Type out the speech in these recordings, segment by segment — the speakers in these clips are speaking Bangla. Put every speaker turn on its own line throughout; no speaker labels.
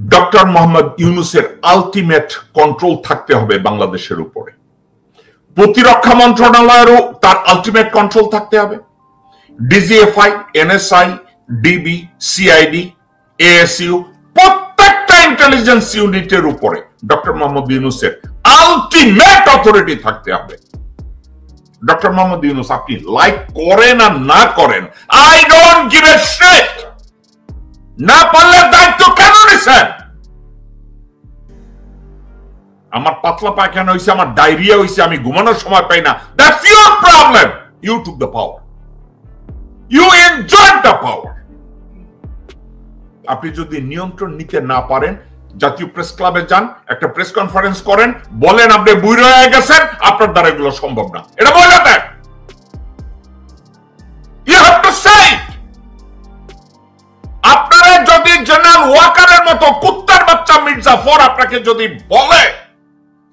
ডক্টর মোহাম্মদ ইউনূসের আলটিমেট কন্ট্রোল থাকতে হবে বাংলাদেশের উপরে। প্রতিরক্ষা মন্ত্রণালয়েরও তার আলটিমেট কন্ট্রোল থাকতে হবে। DGFI, NSI, DB, CID, ASU প্রত্যেকটা ইন্টেলিজেন্স ইউনিটের উপরে ডক্টর মোহাম্মদ ইউনূসের আলটিমেট অথরিটি থাকতে হবে। ডক্টর মোহাম্মদ ইউনূস আপনি লাইক করেন আর না করেন, I don't give a shit. না পারলে দায়িত্ব কেন নিছেন? আমার পাতলা পায়খানা হইছে, আমার ডায়রিয়া হইছে, আমি ঘুমানোর সময় পাই না, that's your problem. You took the power, you enjoy the power. আপনি যদি নিয়ন্ত্রণ নিতে না পারেন, জাতীয় প্রেস ক্লাবে যান, একটা প্রেস কনফারেন্স করেন, বলেন আপনি বুড়ো হয়ে গেছেন, আপনার দ্বারা এগুলো সম্ভব না, এটা বলে দেন। ইউ হ্যাভ টু সে ইট। আপনারা যদি জেনারেল ওয়াকারের মতো কুত্তার বাচ্চা মির্জাফর আপনাকে যদি বলে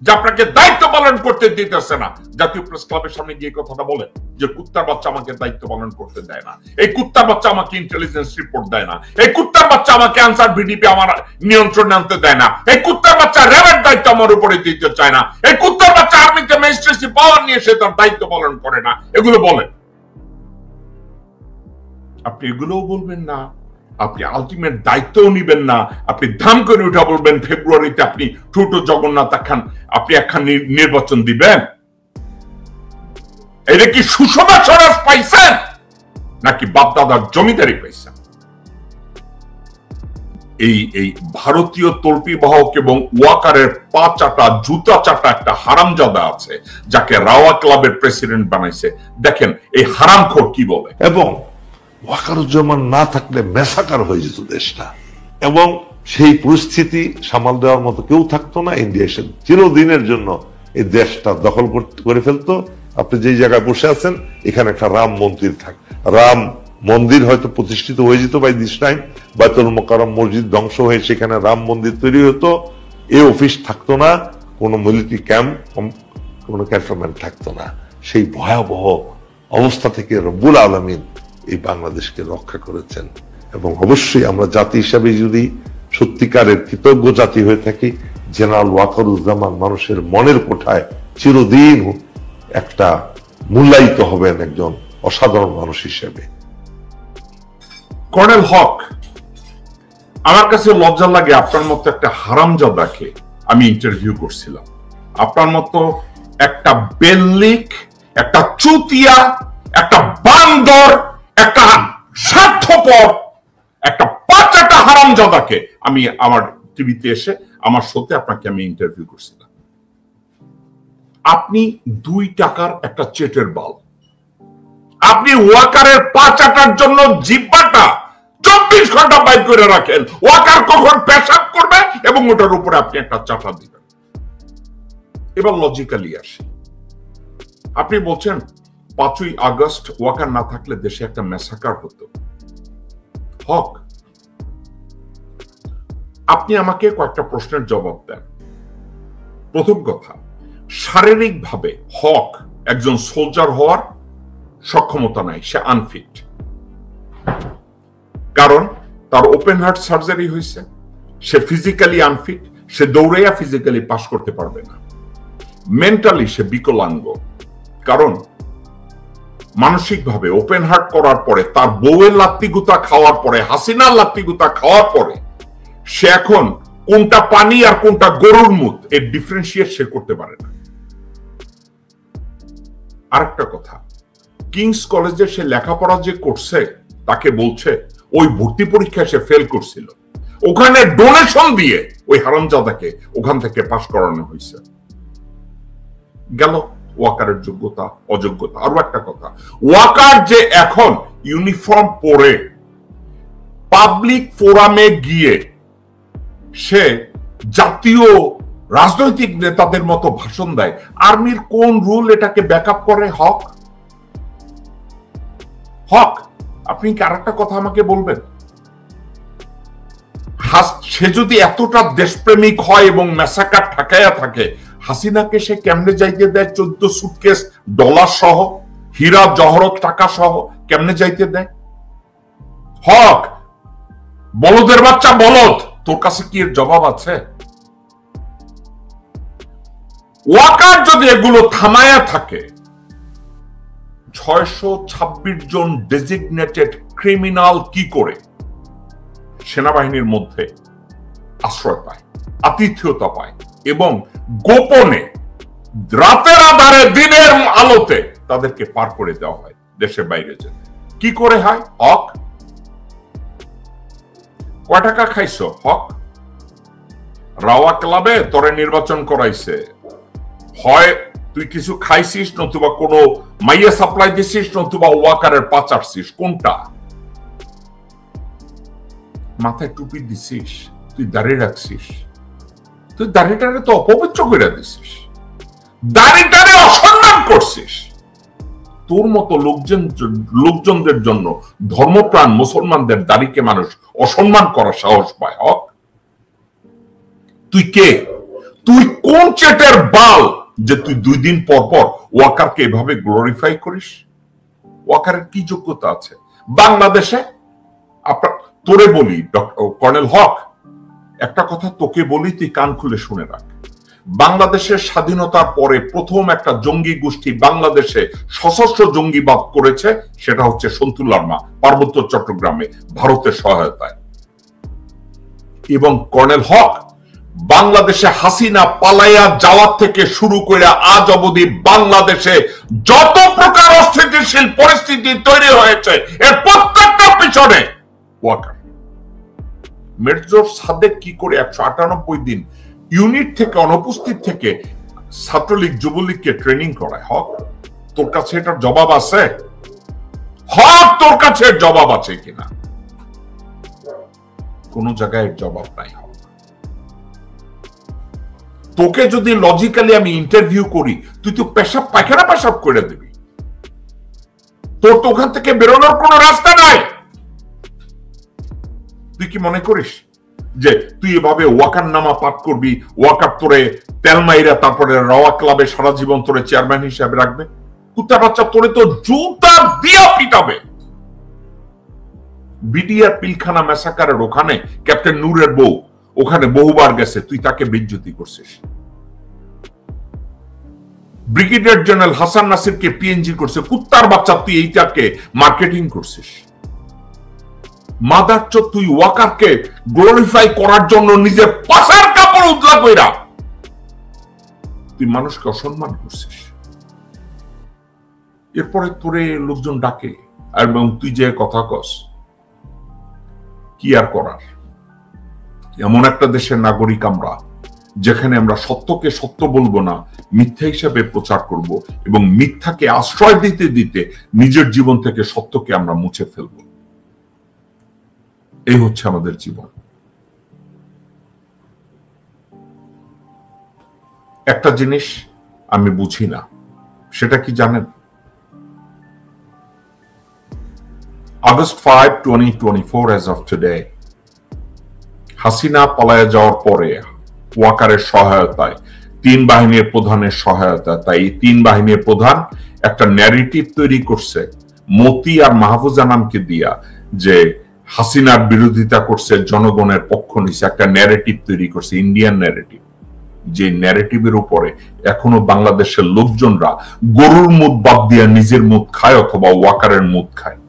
যে আপনাকে দায়িত্ব পালন করতে দিতেছে না, জাতীয় প্রেস ক্লাবের সামনে গিয়ে কথাটা বলেন যে কুত্তার বাচ্চা আমাকে দায়িত্ব পালন করতে দেয় না, এই কুত্তার বাচ্চা আমাকে ইন্টেলিজেন্স রিপোর্ট দেয় না, এই কুত্তার বাচ্চা আমাকে আনসার ভিডিপি আমার নিয়ন্ত্রণে আনতে দেয় না, এই কুত্তার বাচ্চা র্যাবের দায়িত্ব আমার উপরে দিতে চায় না, এই কুত্তার বাচ্চা আর্মিতে ম্যাজিস্ট্রেসি পাওয়ার নিয়ে সে তার দায়িত্ব পালন করে না, এগুলো বলেন। আপনি এগুলোও বলবেন না, আপনি আলটিমেট দায়িত্বও নিবেন না, আপনি ধাম করে উঠা বলবেন ফেব্রুয়ারিতে আপনি ছোট জগন্নাথ খান আপনি একখান নির্বাচন দিবেন। এটা কি সুষমা স্বরাজ পাইছেন নাকি বাপদাদার জমিদারি পাইছেন? এই ভারতীয় তল্পি বাহক এবং ওয়াকারের পা চাটা জুতা চাটা একটা হারামজাদা আছে যাকে রাওয়া ক্লাবের প্রেসিডেন্ট বানাইছে। দেখেন এই হারামখোর কি বলে।
এবং ওয়াকারুজ্জামান না থাকলে মেসাকার হয়ে যেত দেশটা, এবং সেই পরিস্থিতি সামাল দেওয়ার মতো কেউ থাকতো না। ইন্ডিয়া এসে চিরদিনের জন্য এই দেশটা দখল করে ফেলতো। আপনি যেই জায়গায় বসে আছেন এখানে একটা রাম মন্দির থাক, রাম মন্দির হয়তো প্রতিষ্ঠিত হয়ে যেত বাই দিস টাইম, বাইতুল মোকাররম মসজিদ ধ্বংস হয়ে সেখানে রাম মন্দির তৈরি হতো, এই অফিস থাকতো না, কোনো মিলিটারি ক্যাম্প, কোনো ক্যান্টনমেন্ট থাকতো না। সেই ভয়াবহ অবস্থা থেকে রব্বুল আলামিন এই বাংলাদেশকে রক্ষা করেছেন। এবং অবশ্যই আমরা জাতি হিসাবে যদি সত্যিকারের কৃতজ্ঞ জাতি হয়ে থাকি, জেনারেল ওয়াকারুজ্জামান মানুষের মনের কোঠায় চিরদিন একটা মূল্যায়িত হবেন একজন অসাধারণ মানুষ হিসেবে।
কর্নেল হক, আমার কাছে লজ্জা লাগে আপনার মতো একটা হারামজাদাকে আমি ইন্টারভিউ করছিলাম। আপনার মতো একটা বেল্লিক, একটা চুতিয়া, একটা বান্দর, একটা স্বার্থপর, একটা পাচাটা হারামজাদাকে আমি আমার টিভিতে এসে আমার শোতে আপনাকে আমি ইন্টারভিউ করছিলাম। আপনি 2 টাকার একটা চেটের বাল। আপনি ওয়াকারের পা চাটার জন্য জিব্বাটা 24 ঘন্টা বাইর করে রাখেন, ওয়াকার কখন পেশাব করবে এবং ওটার উপরে আপনি একটা চাটা দিবেন। এবার লজিক্যালি আসি, আপনি বলছেন 5ই আগস্ট ওয়াকার না থাকলে দেশে একটা ম্যাসাকার হতো। হক, আপনি আমাকে কয়েকটা প্রশ্নের জবাব দেন। প্রথম কথা, শারীরিকভাবে হক একজন সোলজার হওয়ার সক্ষমতা নাই, সে আনফিট। কারণ তার ওপেন হার্ট সার্জারি হয়েছে, সে ফিজিক্যালি আনফিট, সে দৌড়াইয়া ফিজিক্যালি পাস করতে পারবে না। মেন্টালি সে বিকলাঙ্গ, কারণ মানসিকভাবে ওপেন হার্ট করার পরে, তার বউয়ের লাত্তিগুতা খাওয়ার পরে, হাসিনার লাত্তিগুতা খাওয়ার পরে সে এখন কোনটা পানি আর কোনটা গরুর মুত এর ডিফারেন্সিয়েট সে করতে পারে না। আরেকটা কথা, কিংস কলেজে সে লেখাপড়া যে করছে তাকে বলছে ওই ভর্তি পরীক্ষায় সে ফেল করছিল, ওখানে ডোনেশন দিয়ে ওই হারামজাদাকে ওখান থেকে পাস করানো হয়েছে। গেল ওয়াকারের যোগ্যতা অযোগ্যতা। আরো একটা কথা, ওয়াকার যে এখন ইউনিফর্ম পরে পাবলিক ফোরামে গিয়ে সে জাতীয় রাজনৈতিক নেতাদের মতো ভাষণ দেয়, আর্মির কোন রুল এটাকে ব্যাকআপ করে? হক, হক আপনি কি আরেকটা কথা আমাকে বলবেন? সে যদি এতটা দেশপ্রেমিক হয় এবং ম্যাসাকার ঠাকাইয়া থাকে, হাসিনাকে সে কেমনে যাইতে দেয় 14 সুটকেস ডলার সহ, হীরা জহরত টাকা সহ কেমনে যাইতে দেয়? হক, বলদের বাচ্চা বলদ, তোর কাছে কি এর জবাব আছে? ওয়াকার যদি এগুলো থামায়া থাকে, 626 জন ডেজিগনেটেড ক্রিমিনাল কি করে সেনাবাহিনীর মধ্যে আশ্রয় পায়, আতিথ্যতা পায় এবং গোপনে রাতের আধারে দিনের আলোতে তাদেরকে পার করে দেওয়া হয় দেশের বাইরে যেতে? কি করে হয়? হক কয় টাকা খাইছো? হক রাওয়া ক্লাবে তোরে নির্বাচন করাইছে, হয় তুই কিছু খাইছিস, নতুবা কোনো মাইয়া সাপ্লাই দিছিস, নতুবা ওয়াকারের পাচারছিস। কোনটা? মাথায় টুপি দিছিস, তুই দাঁড়িয়ে রাখছিস, তুই দাড়িটারে তো অপবিত্র করে দিছিস, দাড়িটারে অসম্মান করছিস। তোর মতো লোকজনদের জন্য ধর্মপ্রাণ মুসলমানদের দাড়িকে মানুষ অসম্মান করার সাহস পায়। হক তুই কে? তুই কোন চেটের বাল যে তুই 2 দিন পর পর ওয়াকারকে এভাবে গ্লোরিফাই করিস? ওয়াকারের কি যোগ্যতা আছে বাংলাদেশে? তোরে বলি কর্নেল হক, একটা কথা তোকে বলি, তুই কান খুলে শুনে রাখ। বাংলাদেশের স্বাধীনতার পরে প্রথম একটা জঙ্গি গোষ্ঠী বাংলাদেশে সশস্ত্র জঙ্গিবাদ করেছে, সেটা হচ্ছে সন্তুল লার্মা, পার্বত্য চট্টগ্রামে ভারতের সহায়তায়। এবং কর্নেল হক, বাংলাদেশে হাসিনা পালাইয়া যাওয়ার থেকে শুরু করে আজ অবধি বাংলাদেশে যত প্রকার অস্থিতিশীল পরিস্থিতি তৈরি হয়েছে, এর প্রত্যেকটা পিছনে ওয়াকার। মেজর সাদেক কি করে 198 দিন ইউনিট থেকে অনুপস্থিত থেকে ছাত্রলীগ যুবলীগকে ট্রেনিং করায়? হক তোর কাছে এটার জবাব আছে? হক তোর কাছে জবাব আছে কিনা? কোন জায়গায় জবাব নাই। হক তোকে যদি লজিক্যালি আমি ইন্টারভিউ করি, তুই তো পেশাব পায়খানা পেশাব করে দিবি। তোর তো ওখান থেকে বেরোনোর কোন রাস্তা নাই। তুই কি মনে করিস যে তুই এভাবে ওয়াকার নামা পাঠ করবি, ওয়াকার তোরে তেলমাইরা তারপরে রাওয়া ক্লাবে সারা জীবন তোরে চেয়ারম্যান হিসেবে রাখবে? কুত্তা বাচ্চা তোরে তো জুতা দিয়া পিটাবে। বিডিআর পিলখানা ম্যাসাকারের ওখানে ক্যাপ্টেন নূরের বউ ওখানে বহুবার গেছে, তুই তাকে বেইজ্জতি করছিস। ব্রিগেডিয়ার জেনারেল হাসান নাসিরকে পিএনজি করছে, কুত্তার বাচ্চা তুই এইটাকে মার্কেটিং করছিস। মাদার চোদ, তুই ওয়াকারকে গ্লোরিফাই করার জন্য নিজের পাশার কাপড় উদলা কইরা তুই মানুষকে অসম্মান করছিস। এরপরে তোরে লোকজন ডাকে এবং তুই যে কথা কস, কি আর করার? এমন একটা দেশের নাগরিক আমরা যেখানে আমরা সত্যকে সত্য বলবো না, মিথ্যা হিসাবে প্রচার করব এবং মিথ্যাকে আশ্রয় দিতে দিতে নিজের জীবন থেকে সত্যকে আমরা মুছে ফেলব। এই হচ্ছে আমাদের জীবন। একটা জিনিস আমি বুঝি না, সেটা কি জানেন? August 5, 2024 as of today, Hasina পালায়া যাওয়ার পরে ওয়াকারের সহায়তায়, 3 বাহিনীর প্রধানের সহায়তায়, তাই এই 3 বাহিনীর প্রধান একটা ন্যারেটিভ তৈরি করছে মতি আর মাহফুজা নামকে দিয়া, যে হাসিনার বিরোধিতা করছে, জনগণের পক্ষ নিছে, একটা ন্যারেটিভ তৈরি করছে, ইন্ডিয়ান ন্যারেটিভ। যে ন্যারেটিভের উপরে এখনো বাংলাদেশের লোকজনরা গরুর মুখ বাদ দিয়া নিজের মুখ খায় অথবা ওয়াকারের মুখ খায়।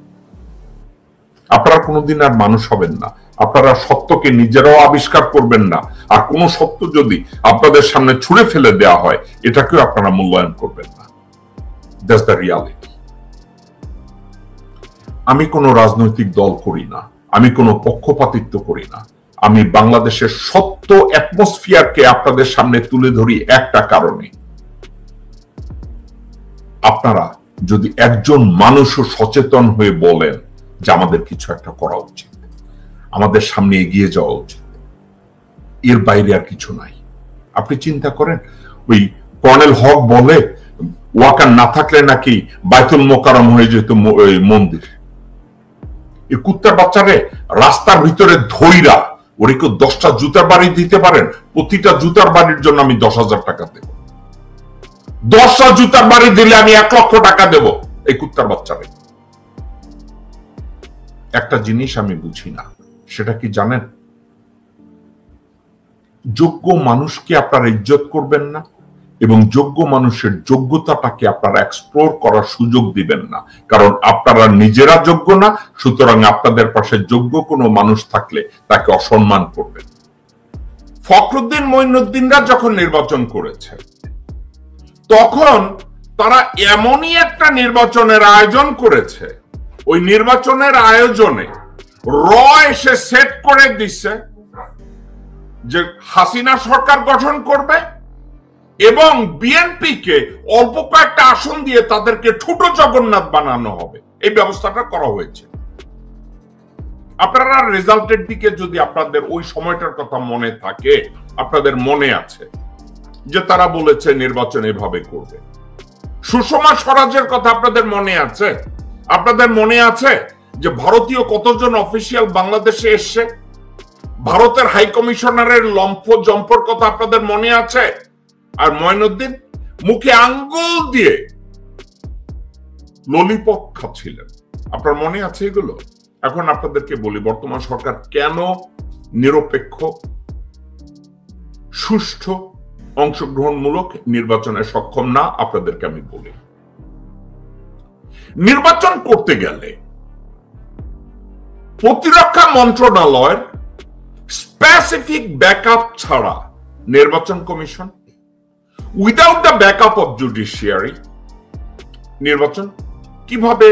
আপনারা কোনোদিন আর মানুষ হবেন না, আপনারা সত্যকে নিজেরাও আবিষ্কার করবেন না, আর কোন সত্য যদি আপনাদের সামনে ছুঁড়ে ফেলে দেওয়া হয় এটাকেও আপনারা মূল্যায়ন করবেন না। That's the reality. আমি কোনো রাজনৈতিক দল করি না, আমি কোনো পক্ষপাতিত্ব করি না, আমি বাংলাদেশের সত্য অ্যাটমসফিয়ারকে আপনাদের সামনে তুলে ধরি একটা কারণে, আপনারা যদি একজন মানুষও সচেতন হয়ে বলেন যে আমাদের কিছু একটা করা উচিত, আমাদের সামনে এগিয়ে যাওয়া উচিত, এর বাইরে আর কিছু নাই। আপনি চিন্তা করেন, ওই কর্নেল হক বলে ওয়াকার না থাকলে নাকি বাইতুল মোকাররম হয়ে যেত মন্দির। এই কুত্তার বাচ্চারে রাস্তার ভিতরে ধইরা ওরে কেউ 10টা জুতার বাড়ি দিতে পারেন? প্রতিটা জুতার বাড়ির জন্য আমি 10,000 টাকা দেব। 10টা জুতার বাড়ি দিলে আমি 1 লক্ষ টাকা দেব এই কুত্তার বাচ্চারে। একটা জিনিস আমি বুঝি না, সেটা কি জানেন? যোগ্য মানুষকে আপনারা ইজ্জত করবেন না এবং যোগ্য মানুষের যোগ্যতাটাকে আপনারা এক্সপ্লোর করার সুযোগ দিবেন না, কারণ আপনারা নিজেরা যোগ্য না, সুতরাং আপনাদের পাশে যোগ্য কোনো মানুষ থাকলে তাকে অসম্মান করবেন। ফখরুদ্দিন মঈনুদ্দিনরা যখন নির্বাচন করেছে তখন তারা এমনই একটা নির্বাচনের আয়োজন করেছে, ওই নির্বাচনের আয়োজনে এসে সেট করে দিচ্ছে যে হাসিনা সরকার গঠন করবে এবং বিএনপি কে অল্প কয়েকটা আসন দিয়ে তাদেরকে ছোট জগন্নাথ বানানো হবে, এই ব্যবস্থাটা করা হয়েছে। আপনারা রেজাল্টের দিকে যদি আপনাদের ওই সময়টার কথা মনে থাকে, আপনাদের মনে আছে যে তারা বলেছে নির্বাচন এভাবে করবে। সুষমা স্বরাজের কথা আপনাদের মনে আছে? আপনাদের মনে আছে যে ভারতীয় কতজন অফিসিয়াল বাংলাদেশে এসছে? ভারতের হাই কমিশনারের লম্ফ জম্পর কথা আপনাদের মনে আছে? আর মঈনুদ্দিন মুখে আঙ্গুল দিয়ে ললিপপ খাচ্ছিলেন, আপনার মনে আছে এগুলো? এখন আপনাদেরকে বলি বর্তমান সরকার কেন নিরপেক্ষ, সুষ্ঠু, অংশগ্রহণমূলক নির্বাচনে সক্ষম না, আপনাদেরকে আমি বলি। নির্বাচন করতে গেলে প্রতিরক্ষা মন্ত্রণালয়ের স্পেসিফিক ব্যাকআপ ছাড়া নির্বাচন commission, without the backup of judiciary, নির্বাচন কিভাবে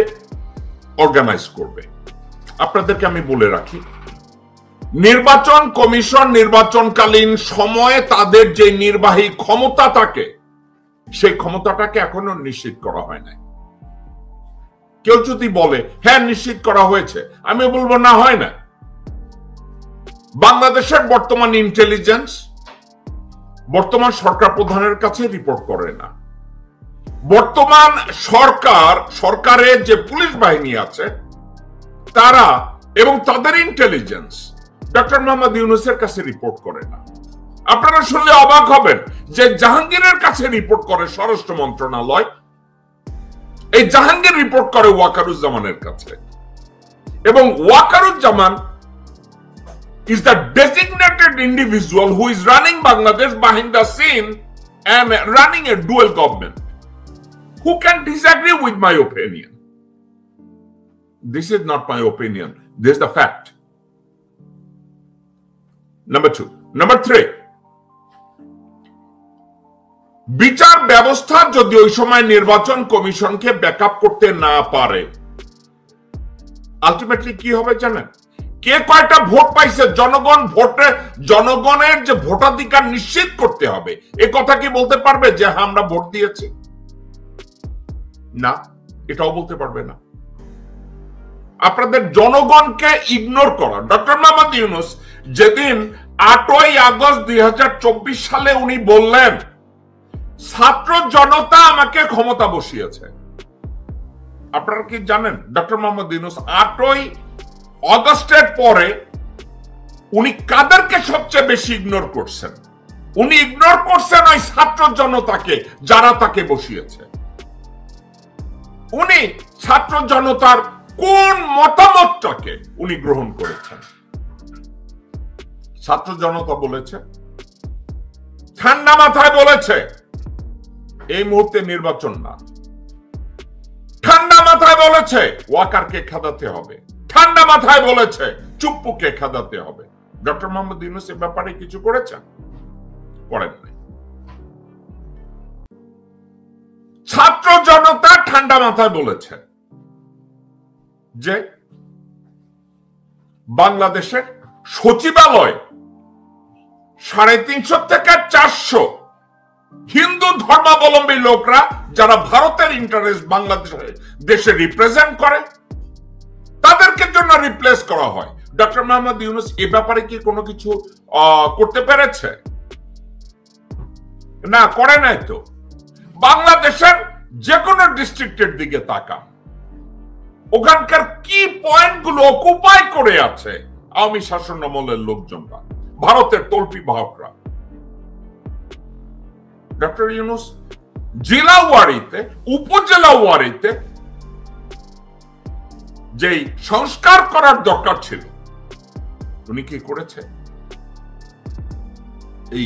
অর্গানাইজ করবে? আপনাদেরকে আমি বলে রাখি, নির্বাচন কমিশন নির্বাচনকালীন সময়ে তাদের যে নির্বাহী ক্ষমতা থাকে সেই ক্ষমতাটাকে এখনো নিশ্চিত করা হয় নাই। কেউ যদি বলে হ্যাঁ নিশ্চিত করা হয়েছে, আমি বলবো না, হয় না। বাংলাদেশের বর্তমান ইন্টেলিজেন্স বর্তমান সরকার প্রধানের কাছে রিপোর্ট করে না। বর্তমান সরকারের যে পুলিশ বাহিনী আছে তারা এবং তাদের ইন্টেলিজেন্স ডক্টর মোহাম্মদ ইউনূসের কাছে রিপোর্ট করে না। আপনারা শুনলে অবাক হবেন যে জাহাঙ্গীরের কাছে রিপোর্ট করে স্বরাষ্ট্র মন্ত্রণালয়, এই জাহাঙ্গীর রিপোর্ট করে ওয়াকারুজ্জামানের কাছে, এবং Wakeruzzaman is the designated individual who is running Bangladesh behind the scene and running a dual government. Who can disagree with my opinion? This is not my opinion. This is the fact. Number 2. Number 3. বিচার ব্যবস্থা যদি ওই সময় নির্বাচন কমিশনকে ব্যাকআপ করতে না পারে, আলটিমেটলি কি হবে জানেন? কে কয়টা ভোট পাইছে, জনগণের যে ভোটাধিকার নিশ্চিত করতে হবে, এ কথা কি বলতে পারবে যে হ্যাঁ আমরা ভোট দিয়েছি? না, এটাও বলতে পারবে না। আপনাদের জনগণকে ইগনোর করা। ডক্টর মোহাম্মদ ইউনূস যেদিন 8ই আগস্ট 2024 সালে উনি বললেন ছাত্র জনতা আমাকে ক্ষমতা বসিয়েছে, আপনারা কি জানেন ডক্টর মোহাম্মদ ইউনূস 8ই অগস্টের পরে উনি কাদেরকে সবচেয়ে বেশি ইগনোর করছেন? উনি ইগনোর করছেন ওই ছাত্র জনতাকে যারা তাকে বসিয়েছে। উনি ছাত্র জনতার কোন মতামতটাকে উনি গ্রহণ করেছেন? ছাত্র জনতা বলেছে, ঠান্ডা মাথায় বলেছে এই মুহূর্তে নির্বাচন না। ঠান্ডা মাথায় বলেছে ওয়াকারকে খেদাতে হবে। ঠান্ডা মাথায় বলেছে চুপ্পুকে খেদাতে হবে। ডক্টর মোহাম্মদ ইউনূস এ ব্যাপারে কিছু করেছেন? করেন নাই। ছাত্র জনতা ঠান্ডা মাথায় বলেছে যে বাংলাদেশের সচিবালয় 350 থেকে 400 হিন্দু ধর্মাবলম্বী লোকরা যারা ভারতের ইন্টারেস্ট দেশে রিপ্রেজেন্ট করে তাদেরকে জন্য রিপ্লেস করা হয়। ডক্টর মোহাম্মদ ইউনূস এ ব্যাপারে কি কোনো কিছু করতে পেরেছে? না, করে নাই তো। বাংলাদেশের যে কোনো ডিস্ট্রিক্টের দিকে তাকান, ওখানকার কি পয়েন্টগুলো অকুপাই করে আছে আওয়ামী শাসন আমলের লোকজনরা, ভারতের তল্পি বাহকরা। ডক্টর ইউনূস জেলা ওয়ারিতে, উপজেলা ওয়ারিতে যেই সংস্কার করার দরকার ছিল উনি কি করেছে? এই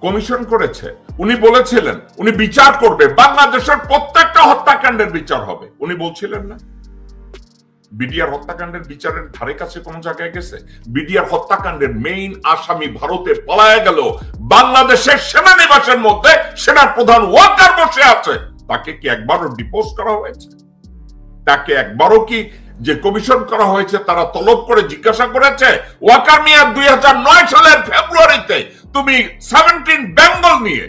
কমিশন করেছে, উনি বলেছিলেন উনি বিচার করবে, বাংলাদেশের প্রত্যেকটা হত্যাকাণ্ডের বিচার হবে, উনি বলছিলেন না? বিডিআর হত্যাকাণ্ডের বিচারের ধারে কাছে কোন জায়গায় গেছে? বিডিআর হত্যাকাণ্ডের মেইন আসামি ভারতে পলায় গেল, বাংলাদেশের সেনানিবাসের মধ্যে সেনার প্রধান ওয়াকার বসে আছে, তাকে কি একবারও ডিপোজ করা হয়েছে? তাকে একবারও কি যে কমিশন করা হয়েছে তারা তলব করে জিজ্ঞাসা করেছে, ওয়াকার মিয়া 2009 সালের ফেব্রুয়ারিতে তুমি 17 বেঙ্গল নিয়ে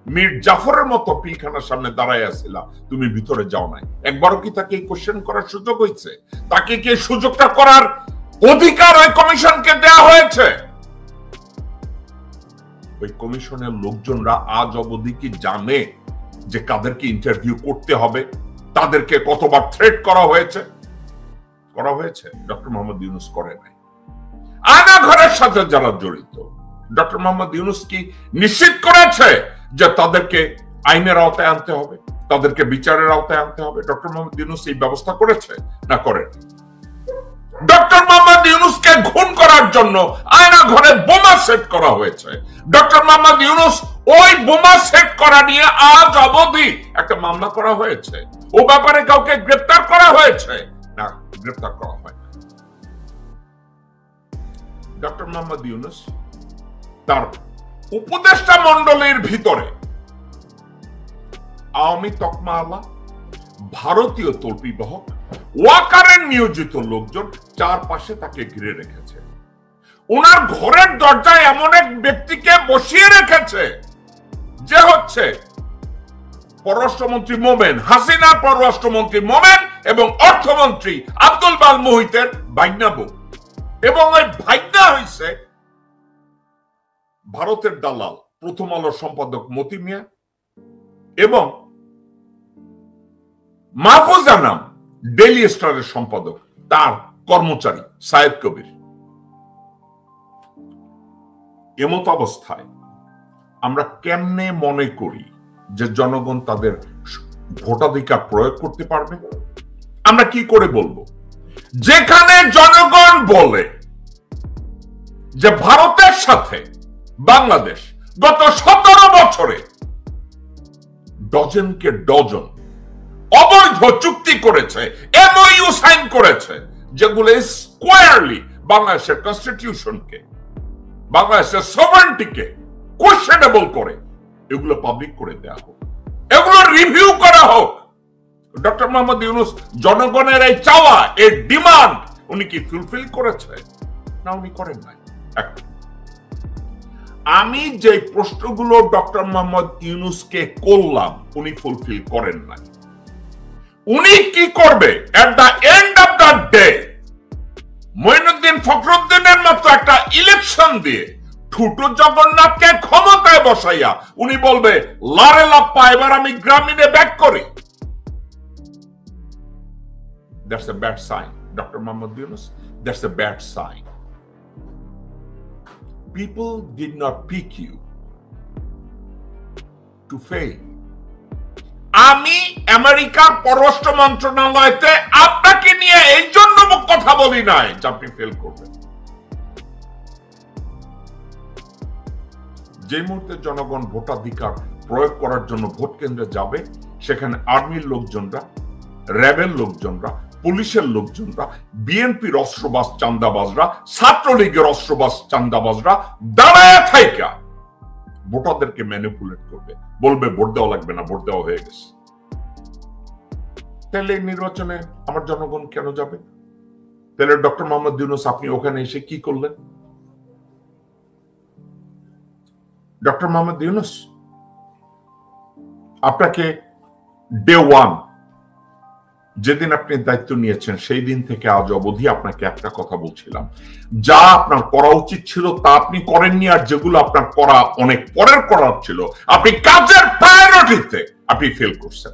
মীর জাফরের মতো পিলখানার সামনে দাঁড়ায় আসছিলা, তুমি ভিতরে যাও নাই, একবারও কি তাকে কোশ্চেন করার সুযোগ হয়েছে? তাকে কি সুযোগটা করার অধিকার ওই কমিশনকে দেয়া হয়েছে? ওই কমিশনের লোকজনরা আজ অবধি কি জানে যে কাদেরকে ইন্টারভিউ করতে হবে, তাদেরকে কতবার থ্রেট করা হয়েছে? ডক্টর মোহাম্মদ ইউনূস করে নাই। আয়না ঘরের সাথে যারা জড়িত, ডক্টর মোহাম্মদ ইউনূস কি নিশ্চিত করেছে যে তাদেরকে আইনের আওতায় আনতে হবে, তাদেরকে বিচারের আওতায় আনতে হবে? ডক্টর মোহাম্মদ ইউনূস এই ব্যবস্থা করেছে না করেন? ডক্টর মোহাম্মদ ইউনূসকে খুন করার জন্য আয়না ঘরে বোমা সেট করা হয়েছে। ডক্টর মোহাম্মদ ইউনূস ওই বোমা সেট করা নিয়ে আজ অবধি একটা মামলা করা হয়েছে, ও ব্যাপারে কাউকে গ্রেফতার করা হয়েছে না? গ্রেফতার করা হয়। ডক্টর মোহাম্মদ ইউনূস তার উপদেষ্টা মণ্ডলীর ভিতরে আওয়ামী তকমা আলা, ভারতীয় তল্পিবাহক, ওয়াকারের নিয়োজিত লোকজন চারপাশে তাকে ঘিরে রেখেছে। ওনার ঘরের দরজায় এমন এক ব্যক্তিকে বসিয়ে রেখেছে যে হচ্ছে পররাষ্ট্রমন্ত্রী মোমেন, হাসিনার পররাষ্ট্রমন্ত্রী মোমেন এবং অর্থমন্ত্রী আব্দুল বাল মুহিতের ভাইগনা বউ, এবং ওই ভাইগনা হইছে ভারতের দালাল প্রথম আলোর সম্পাদক মতি মিয়া এবং মাহফুজ আনাম ডেইলি স্টারের সম্পাদক, তার কর্মচারী সায়েদ কবির। এমত অবস্থায় আমরা কেমনে মনে করি যে জনগণ তাদের ভোটাধিকার প্রয়োগ করতে পারবে? আমরা কি করে বলবো? যেখানে জনগণ বলে যে ভারতের সাথে বাংলাদেশ গত 17 বছরে ডজনকে ডজন অবৈধ চুক্তি করেছে, এমওইউ সাইন করেছে, যেগুলো স্কোয়ারলি বাংলাদেশের কনস্টিটিউশনকে, বাংলাদেশের সভারেন্টিকে কোয়েশ্চেনেবল করে, এগুলো পাবলিক করে দেয়া হোক, এগুলো রিভিউ করা হোক। ডক্টর মোহাম্মদ ইউনূস জনগণের এই চাওয়া, এই ডিমান্ড উনি কি ফুলফিল করেছে না উনি করেন নাই? আমি যে প্রশ্নগুলো ডক্টর মোহাম্মদ ইউনূসকে করলাম উনি ফুলফিল করেন নাই। উনি কি করবে? At the end of the day Moinuddin ফখরুদ্দিনের মতো একটা ইলেকশন দিয়ে ঠুটু জগন্নাথকে ক্ষমতায় বসাইয়া উনি বলবে, লারে লাপ্পা এবার আমি গ্রামীণে ব্যাক করি। That's a bad sign, Dr. Mohammad Yunus. That's a bad sign. People did not pick you to fail. আমি আমেরিকার পররাষ্ট্র মন্ত্রণালয়তে আপনাকে নিয়ে এই জন্য কথা বলি নাই যে আপনি ফেল করবেন। যে মুহূর্তে জনগণ ভোটাধিকার প্রয়োগ করার জন্য ভোট কেন্দ্রে যাবে, সেখানে আর্মির লোকজনরা, র্যাবের লোকজনরা, পুলিশের লোকজনরা, বিএনপির অস্ত্রবাজ চান্দাবাজরা, ছাত্রলীগের অস্ত্রবাজ চান্দাবাজরা দাঁড়ায় থাইকা ভোটারদেরকে ম্যানিপুলেট করবে, বলবে ভোট দেওয়া লাগবে না, ভোট দেওয়া হয়ে গেছে। তাহলে এই নির্বাচনে আমার জনগণ কেন যাবে? তাহলে ডক্টর মোহাম্মদ ইউনূস আপনি ওখানে এসে কি করলেন? ডক্টর মোহাম্মদ ইউনূস আপনাকে ডে ওয়ান যেদিন আপনি দায়িত্ব নিয়েছেন সেই দিন থেকে আজ অবধি আপনাকে একটা কথা বলছিলাম, যা আপনার করা উচিত ছিল তা আপনি করেননি, আর যেগুলো আপনার করা অনেক পরের করার ছিল আপনি কাজের প্রায়োরিটিতে আপনি ফেল করছেন।